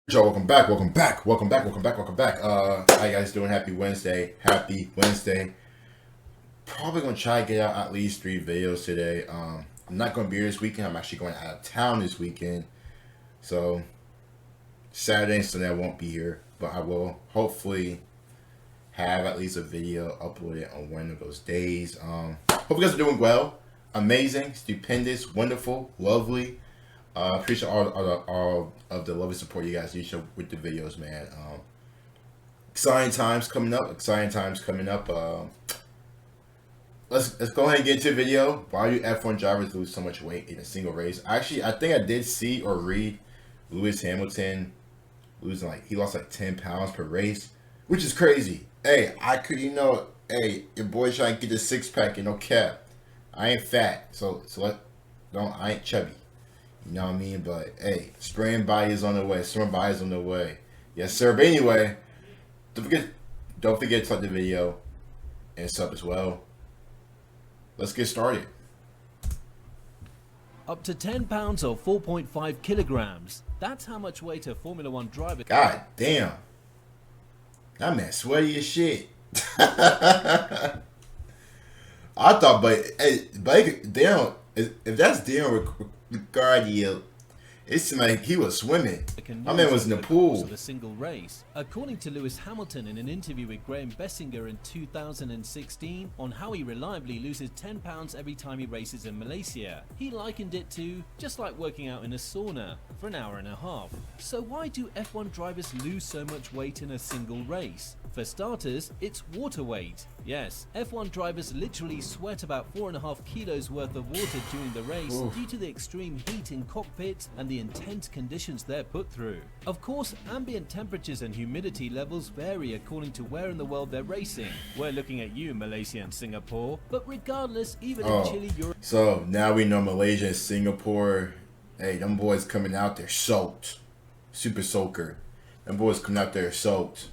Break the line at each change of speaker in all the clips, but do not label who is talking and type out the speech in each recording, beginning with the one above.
Y'all, welcome back. How you guys doing? Happy Wednesday. Probably gonna try to get out at least 3 videos today. I'm not gonna be here this weekend. I'm actually going out of town this weekend. So Saturday and Sunday I won't be here, but I will hopefully have at least a video uploaded on one of those days. Hope you guys are doing well. Amazing, stupendous, wonderful, lovely. Appreciate all of the love and support you guys do show with the videos, man. Exciting times coming up. Let's go ahead and get into the video. Why do F1 drivers lose so much weight in a single race? Actually, I think I did see or read Lewis Hamilton losing he lost 10 pounds per race, which is crazy. Hey, your boy trying to get the 6-pack and no cap. I ain't fat, I ain't chubby. You know what I mean? But hey, spraying body is on the way. Summer body is on the way. Yes, sir. But anyway, don't forget to like the video and sub as well. Let's get started.
Up to 10 pounds or 4.5 kilograms. That's how much weight a Formula One driver.
God damn. That man sweaty as shit. I thought, damn, if that's damn Ricardio, it seemed like he was swimming. My man was in the pool.
Of a single race. According to Lewis Hamilton in an interview with Graham Bessinger in 2016 on how he reliably loses 10 pounds every time he races in Malaysia, he likened it to just like working out in a sauna for an hour and a half. So why do F1 drivers lose so much weight in a single race? For starters, it's water weight. Yes, F1 drivers literally sweat about 4.5 kilos worth of water during the race due to the extreme heat in cockpits and the intense conditions they're put through. Of course, ambient temperatures and humidity levels vary according to where in the world they're racing. We're looking at you, Malaysia and Singapore, but regardless, even in Chile, Europe.
So now we know Malaysia and Singapore, hey, them boys coming out there soaked. Super soaker. Them boys coming out there soaked.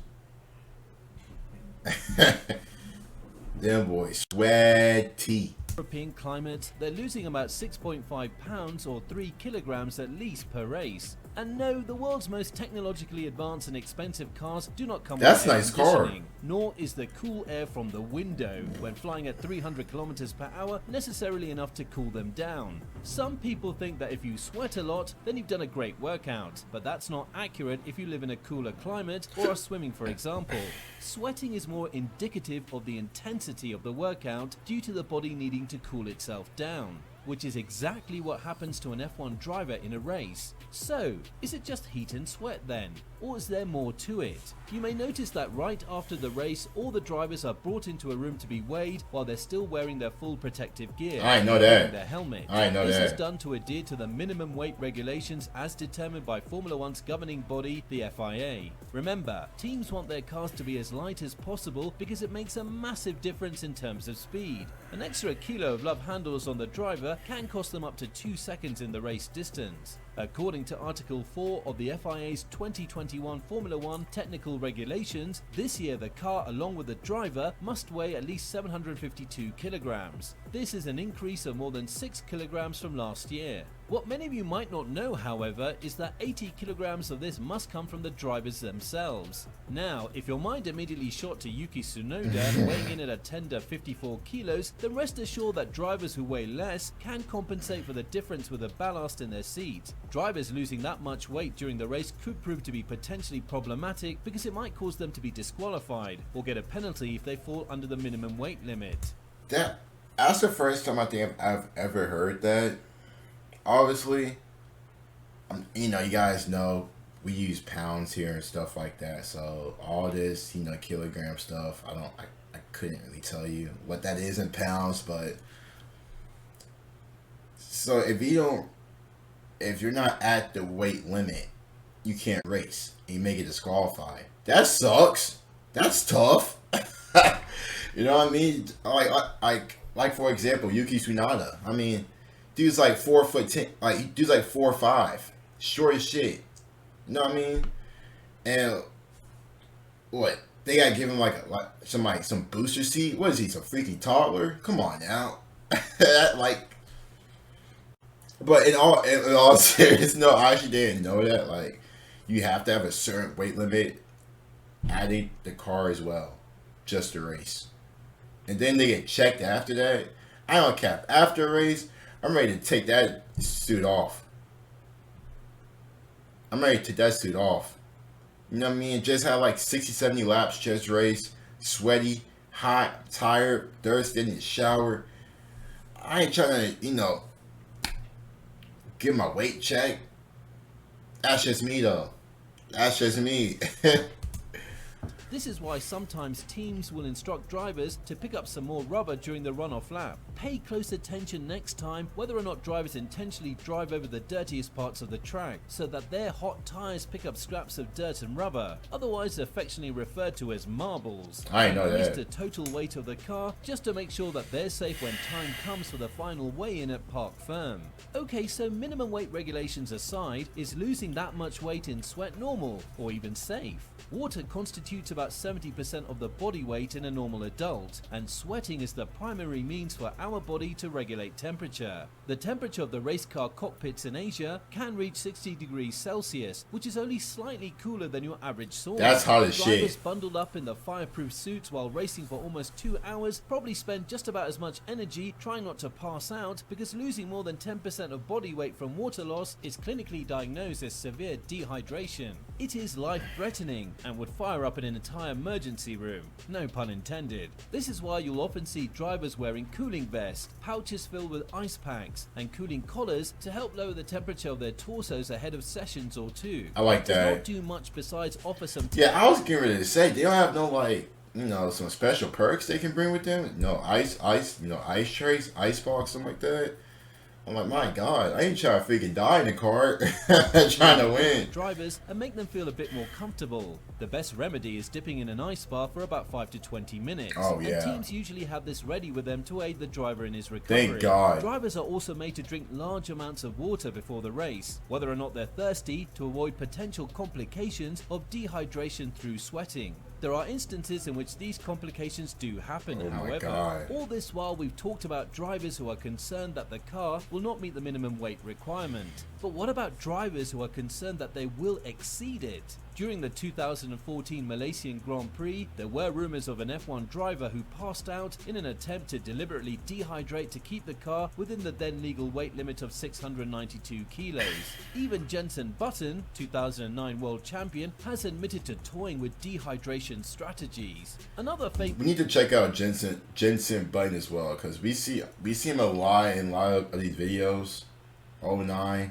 Them boys sweaty.
European climate, they're losing about 6.5 pounds or 3 kilograms at least per race. And no, the world's most technologically advanced and expensive cars do not come with air conditioning, nor is the cool air from the window when flying at 300 kilometers per hour necessarily enough to cool them down. Some people think that if you sweat a lot, then you've done a great workout, but that's not accurate if you live in a cooler climate or are swimming, for example. Sweating is more indicative of the intensity of the workout due to the body needing to cool itself down, which is exactly what happens to an F1 driver in a race. So, is it just heat and sweat then? Or is there more to it? You may notice that right after the race, all the drivers are brought into a room to be weighed while they're still wearing their full protective gear.
I know that.
Their helmet.
This
is done to adhere to the minimum weight regulations as determined by Formula One's governing body, the FIA. Remember, teams want their cars to be as light as possible because it makes a massive difference in terms of speed. An extra kilo of love handles on the driver can cost them up to 2 seconds in the race distance. According to Article 4 of the FIA's 2021 Formula One technical regulations, this year the car along with the driver must weigh at least 752 kilograms. This is an increase of more than 6 kilograms from last year. What many of you might not know, however, is that 80 kilograms of this must come from the drivers themselves. Now, if your mind immediately shot to Yuki Tsunoda weighing in at a tender 54 kilos, then rest assured that drivers who weigh less can compensate for the difference with the ballast in their seat. Drivers losing that much weight during the race could prove to be potentially problematic because it might cause them to be disqualified or get a penalty if they fall under the minimum weight limit.
That's the first time I think I've ever heard that. Obviously, you guys know we use pounds here and stuff like that. So all this, kilogram stuff, I couldn't really tell you what that is in pounds. But so if you're not at the weight limit, you can't race. And you may get disqualified. That sucks. That's tough. You know what I mean? Like for example, Yuki Tsunoda. I mean, dude's like 4'10", dude's like 4'5", short as shit. You know what I mean? And what? They gotta give him some booster seat. What is he? Some freaking toddler? Come on now. But in all seriousness, no, I actually didn't know that. you have to have a certain weight limit adding the car as well, just to race. And then they get checked after that. I don't cap. After a race, I'm ready to take that suit off. I'm ready to take that suit off. You know what I mean? Just have like 60, 70 laps, just race, sweaty, hot, tired, thirsty, in the shower. I ain't trying to, get my weight checked. That's just me though. That's just me.
This is why sometimes teams will instruct drivers to pick up some more rubber during the runoff lap. Pay close attention next time whether or not drivers intentionally drive over the dirtiest parts of the track so that their hot tires pick up scraps of dirt and rubber, otherwise affectionately referred to as marbles.
I know that.
Increase the total weight of the car just to make sure that they're safe when time comes for the final weigh-in at Park Ferme. Okay, so minimum weight regulations aside, is losing that much weight in sweat normal or even safe? Water constitutes about 70% of the body weight in a normal adult, and sweating is the primary means for our body to regulate temperature. The temperature of the race car cockpits in Asia can reach 60 degrees Celsius, which is only slightly cooler than your average sauna.
That's hot as
Drivers
shit.
bundled up in the fireproof suits while racing for almost 2 hours probably spend just about as much energy trying not to pass out, because losing more than 10% of body weight from water loss is clinically diagnosed as severe dehydration. It is life-threatening and would fire up an entire emergency room. No pun intended. This is why you'll often see drivers wearing cooling vests, pouches filled with ice packs, and cooling collars to help lower the temperature of their torsos ahead of sessions or two.
I like
It does
that.
not do much besides offer some
Yeah, I was getting ready to say they don't have no some special perks they can bring with them. No ice trays, ice box, something like that. I'm like, my God, I ain't trying to freaking die in the car. Trying to win.
drivers and make them feel a bit more comfortable. The best remedy is dipping in an ice bath for about 5 to 20 minutes.
Oh, yeah.
And teams usually have this ready with them to aid the driver in his recovery.
Thank God.
Drivers are also made to drink large amounts of water before the race, whether or not they're thirsty, to avoid potential complications of dehydration through sweating. There are instances in which these complications do happen,
Oh my
however.
God.
All this while we've talked about drivers who are concerned that the car will not meet the minimum weight requirement. But what about drivers who are concerned that they will exceed it? During the 2014 Malaysian Grand Prix, there were rumours of an F1 driver who passed out in an attempt to deliberately dehydrate to keep the car within the then legal weight limit of 692 kilos. Even Jenson Button, 2009 world champion, has admitted to toying with dehydration strategies. Another fake
We need to check out Jensen Button as well, because we see him a lot in a lot of these videos. 09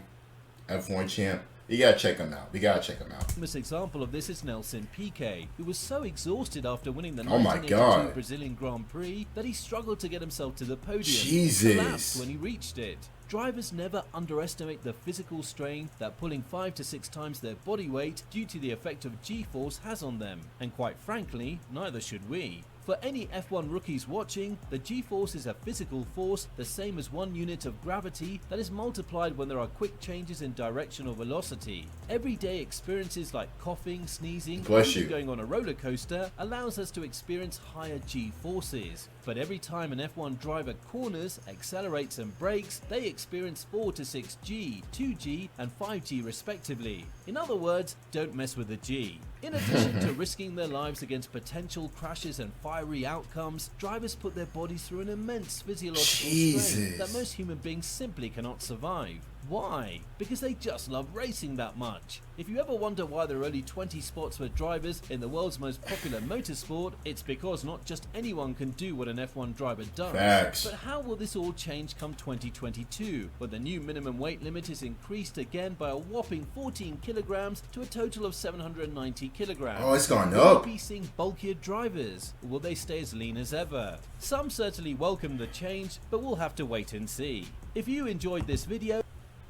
F1 champ. You gotta check him out. We gotta check him out.
famous example of this is Nelson Piquet, who was so exhausted after winning the
Oh my
1982
God.
Brazilian Grand Prix that he struggled to get himself to the podium.
Jesus.
Collapsed when he reached it. Drivers never underestimate the physical strain that pulling 5 to 6 times their body weight due to the effect of G-force has on them, and quite frankly, neither should we. For any F1 rookies watching, the G-force is a physical force the same as one unit of gravity that is multiplied when there are quick changes in direction or velocity. Everyday experiences like coughing, sneezing, or
Bless
even
you.
going on a roller coaster allows us to experience higher G-forces. But every time an F1 driver corners, accelerates and brakes, they experience 4 to 6 G, 2G and 5G respectively. In other words, don't mess with the G. In addition to risking their lives against potential crashes and fiery outcomes, drivers put their bodies through an immense physiological strain
Jesus.
that most human beings simply cannot survive. Why? Because they just love racing that much. If you ever wonder why there are only 20 spots for drivers in the world's most popular motorsport, it's because not just anyone can do what an F1 driver does.
Facts.
But how will this all change come 2022, when the new minimum weight limit is increased again by a whopping 14 kilograms to a total of 790 kilograms?
Oh, it's gone
Will
up.
we be seeing bulkier drivers? Or will they stay as lean as ever? Some certainly welcome the change, but we'll have to wait and see. If you enjoyed this video,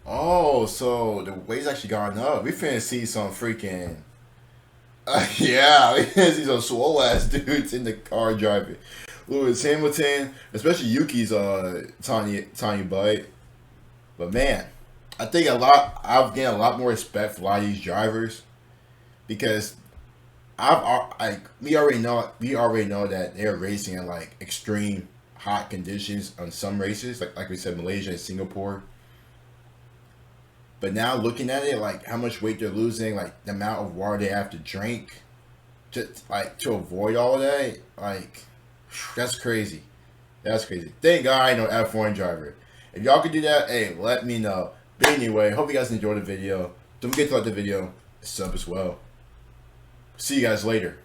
Oh, so the weight's actually gone up. We finna see some freaking. Yeah, we finna see some swole ass dudes in the car driving. Lewis Hamilton, especially Yuki's tiny butt. But man, I think I've gained a lot more respect for a lot of these drivers, because we already know that they're racing in like extreme hot conditions on some races, like we said, Malaysia and Singapore. But now looking at it, like how much weight they're losing, like the amount of water they have to drink, just like to avoid all of that, like that's crazy. That's crazy. Thank God I ain't no F1 driver. If y'all could do that, hey, let me know. But anyway, hope you guys enjoyed the video. Don't forget to like the video and sub as well. See you guys later.